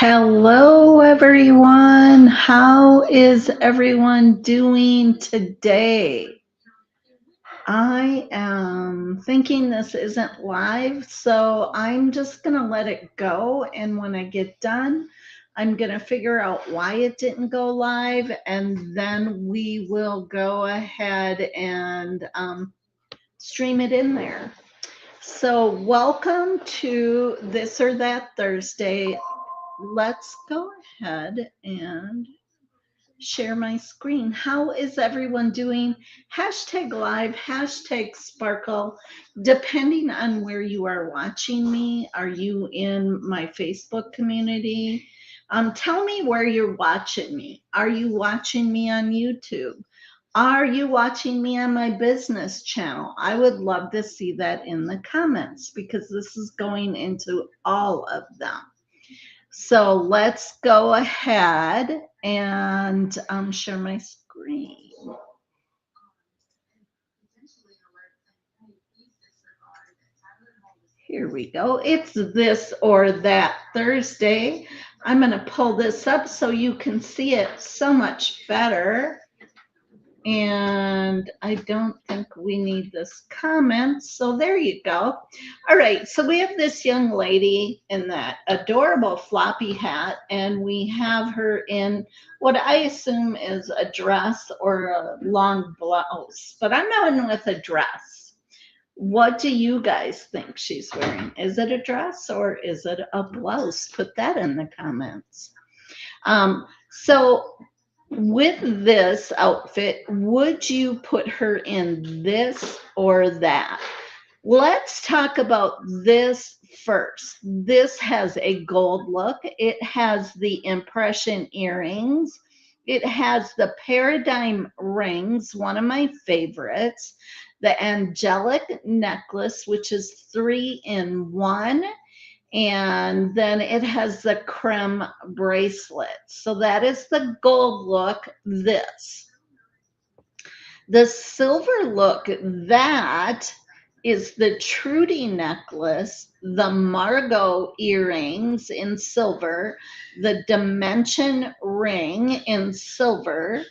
Hello, everyone. How is everyone doing today? I am thinking this isn't live, so I'm just going to let it go. And when I get done, I'm going to figure out why it didn't go live, and then we will go ahead and stream it in there. So, welcome to This or That Thursday. Let's go ahead and share my screen. How is everyone doing? Hashtag live, hashtag sparkle. Depending on where you are watching me, are you in my Facebook community? Tell me where you're watching me. Are you watching me on YouTube? Are you watching me on my business channel? I would love to see that in the comments because this is going into all of them. So let's go ahead and share my screen. Here we go. It's This or That Thursday. I'm going to pull this up so you can see it so much better. And I don't think we need this comment. So there you go. All right. So we have this young lady in that adorable floppy hat, and we have her in what I assume is a dress or a long blouse, but I'm going with a dress. What do you guys think she's wearing? Is it a dress or is it a blouse? Put that in the comments. So with this outfit, would you put her in this or that? Let's talk about this first. This has a gold look. It has the impression earrings. It has the paradigm rings, one of my favorites. The angelic necklace, which is 3 in 1, and then it has the creme bracelet. So that is the gold look. This, the silver look, that is the Trudy necklace, the Margot earrings in silver, the Dimension ring in silver,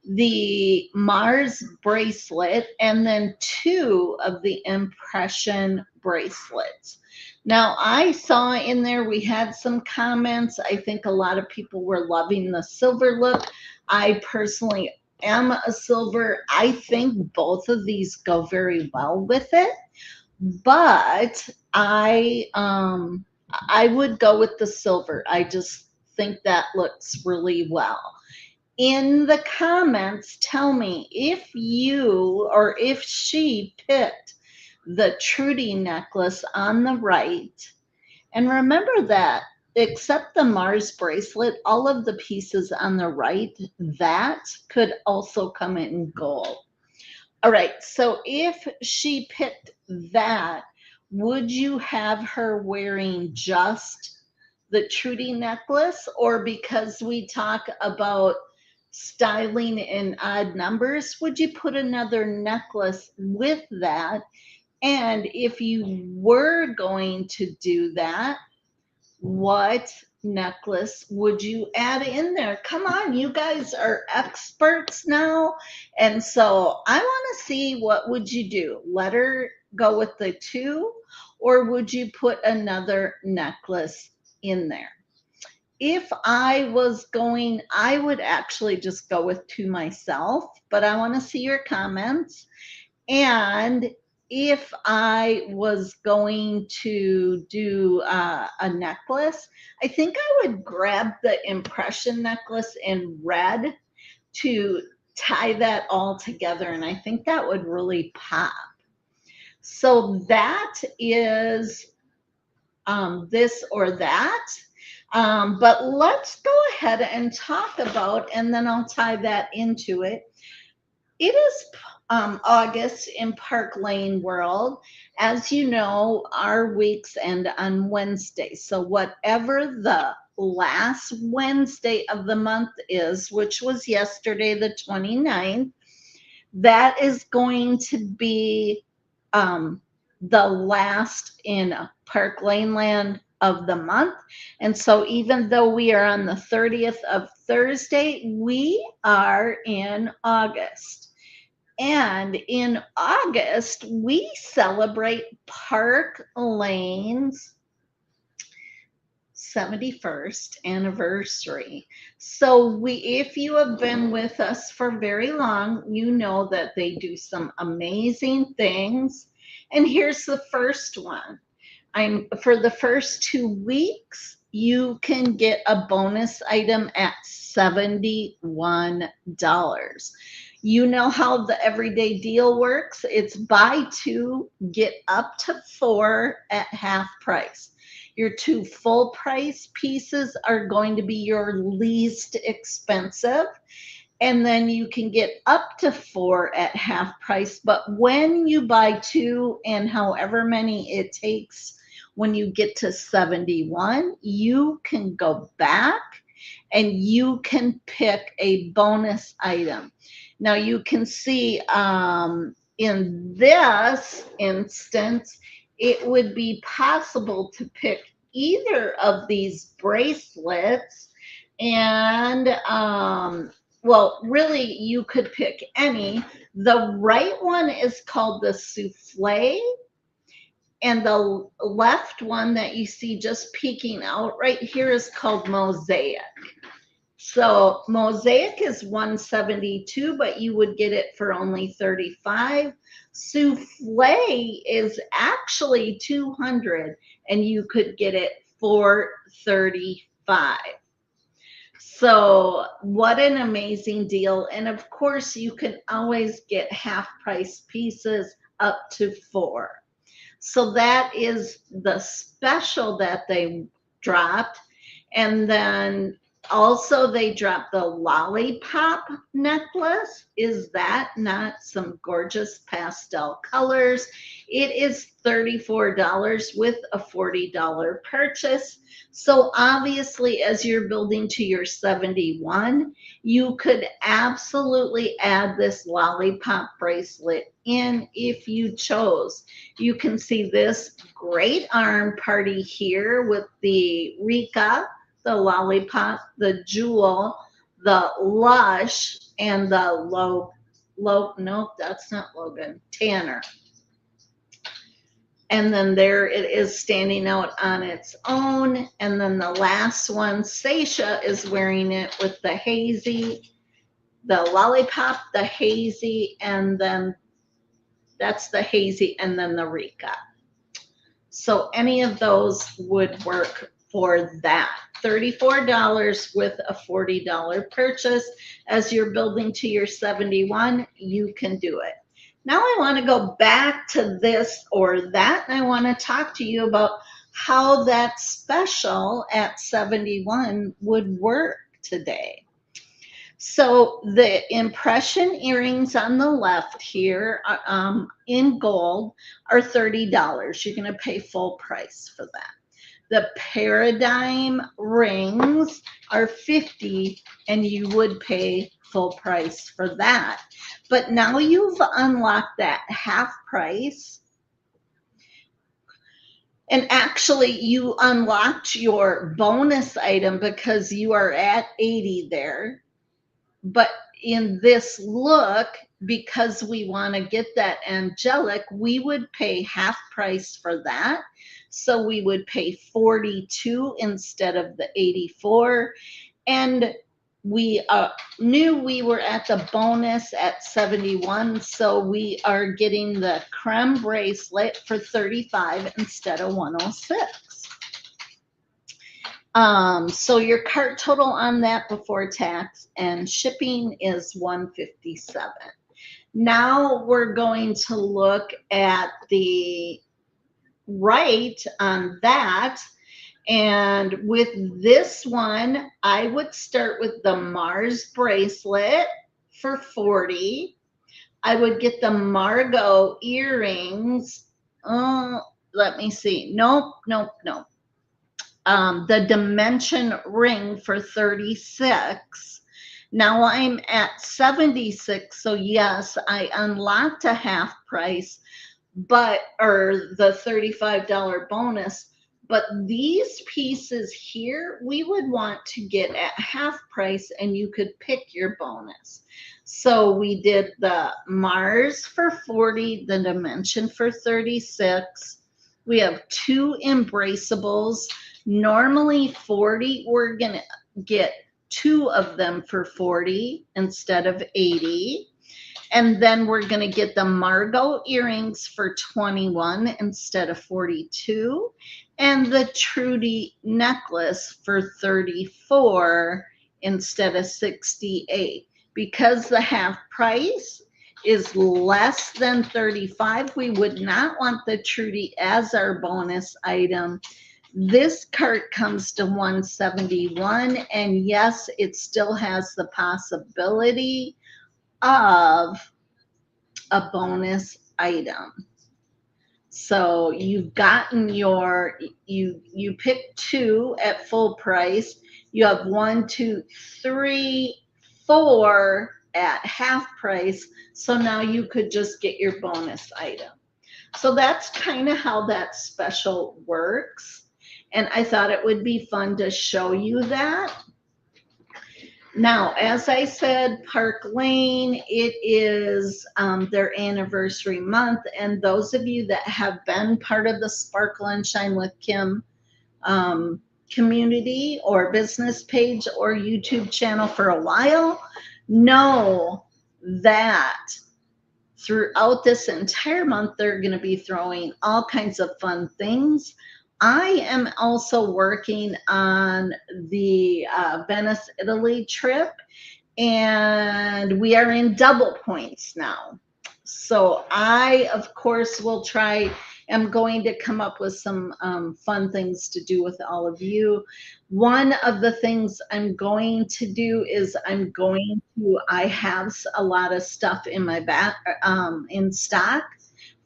the Mars bracelet, and then 2 of the impression bracelets. Now, I saw in there we had some comments. I think a lot of people were loving the silver look. I personally am a silver. I think both of these go very well with it, but I would go with the silver. I just think that looks really well. In the comments, tell me if you or if she picked the Trudy necklace on the right. And remember that except the Mars bracelet, all of the pieces on the right, that could also come in gold. All right, so if she picked that, would you have her wearing just the Trudy necklace? Or because we talk about styling in odd numbers, would you put another necklace with that? And if you were going to do that, what necklace would you add in there? Come on, you guys are experts now. And so I want to see, what would you do? Let her go with the 2, or would you put another necklace in there? If I was going, I would actually just go with 2 myself, but I want to see your comments. And if I was going to do a necklace, I think I would grab the impression necklace in red to tie that all together. And I think that would really pop. So that is this or that. But let's go ahead and talk about, and then I'll tie that into it. It is August in Park Lane World. As you know, our weeks end on Wednesday. So, whatever the last Wednesday of the month is, which was yesterday, the 29th, that is going to be the last in Park Lane Land of the month. And so even though we are on the 30th of Thursday, we are in August. And in August, we celebrate Park Lane's 71st anniversary. So if you have been with us for very long, you know that they do some amazing things. And here's the first one. For the first 2 weeks, you can get a bonus item at $71. You know how the everyday deal works. It's buy two, get up to four at half price. Your two full price pieces are going to be your least expensive. And then you can get up to four at half price. But when you buy two and however many it takes, when you get to 71, you can go back and you can pick a bonus item. Now you can see in this instance, it would be possible to pick either of these bracelets. And well, really, you could pick any. The right one is called the souffle, and the left one that you see just peeking out right here is called mosaic. So mosaic is 172, but you would get it for only 35. Souffle is actually 200, and you could get it for 35. So what an amazing deal. And of course, you can always get half price pieces up to four. So that is the special that they dropped. And then also they dropped the lollipop necklace. Is that not some gorgeous pastel colors? It is $34 with a $40 purchase. So obviously, as you're building to your 71, you could absolutely add this lollipop bracelet in if you chose. You can see this great arm party here with the Rika, the lollipop, the jewel, the lush, and the nope, that's not Logan, Tanner. And then there it is standing out on its own. And then the last one, Seisha is wearing it with the hazy, the lollipop, the hazy, and then that's the hazy, and then the Rika. So any of those would work for that. $34 with a $40 purchase. As you're building to your 71, you can do it. Now I want to go back to this or that, and I want to talk to you about how that special at 71 would work today. So the impression earrings on the left here in gold are $30. You're going to pay full price for that. The paradigm rings are $50, and you would pay full price for that. But now you've unlocked that half price. And actually, you unlocked your bonus item because you are at 80 there. But in this look, because we want to get that angelic, we would pay half price for that. So we would pay 42 instead of the 84. And we knew we were at the bonus at 71. So we are getting the creme bracelet for 35 instead of 106. So your cart total on that before tax and shipping is $157. Now we're going to look at the right on that. And with this one, I would start with the Mars bracelet for 40. I would get the Margot earrings. Let me see. Nope. The dimension ring for 36. Now I'm at 76, so yes, I unlocked a half price, or the $35 bonus, But these pieces here, we would want to get at half price and you could pick your bonus. So we did the Mars for 40, the Dimension for 36. We have two Embraceables. Normally 40, we're going to get two of them for 40 instead of 80. And then we're going to get the Margot earrings for 21 instead of 42. And the Trudy necklace for 34 instead of 68. Because the half price is less than 35, we would not want the Trudy as our bonus item. This cart comes to 171, and yes, it still has the possibility of a bonus item. So you've gotten your, you pick two at full price. You have 1, 2, 3, 4 at half price. So now you could just get your bonus item. So that's kind of how that special works. And I thought it would be fun to show you that. Now, as I said, Park Lane, it is their anniversary month. And those of you that have been part of the Sparkle and Shine with Kim community or business page or YouTube channel for a while know that throughout this entire month, they're going to be throwing all kinds of fun things. I am also working on the Venice, Italy trip, and we are in double points now. So I, of course, am going to come up with some fun things to do with all of you. One of the things I'm going to do is I have a lot of stuff in my in stock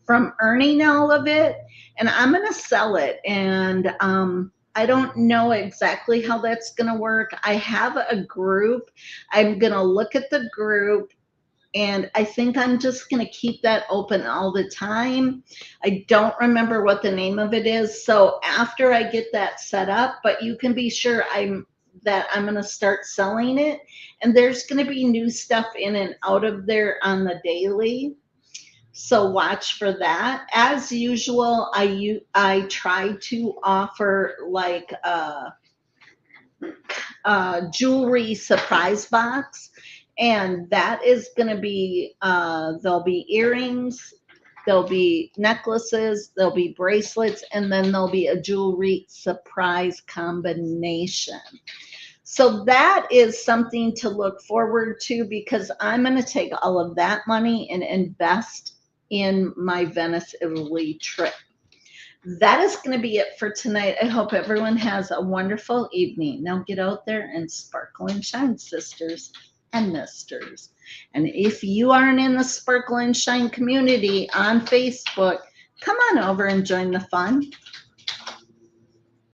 from earning all of it, and I'm going to sell it. And I don't know exactly how that's going to work. I have a group. I'm going to look at the group, and I think I'm just going to keep that open all the time. I don't remember what the name of it is. So after I get that set up, but you can be sure I'm going to start selling it. And there's going to be new stuff in and out of there on the daily. So watch for that. As usual, I try to offer like a jewelry surprise box, and that is going to be there'll be earrings, there'll be necklaces, there'll be bracelets, and then there'll be a jewelry surprise combination. So that is something to look forward to, because I'm going to take all of that money and invest in my Venice, Italy trip. That is going to be it for tonight. I hope everyone has a wonderful evening. Now get out there and sparkle and shine, sisters and misters. And if you aren't in the Sparkle and Shine community on Facebook, come on over and join the fun.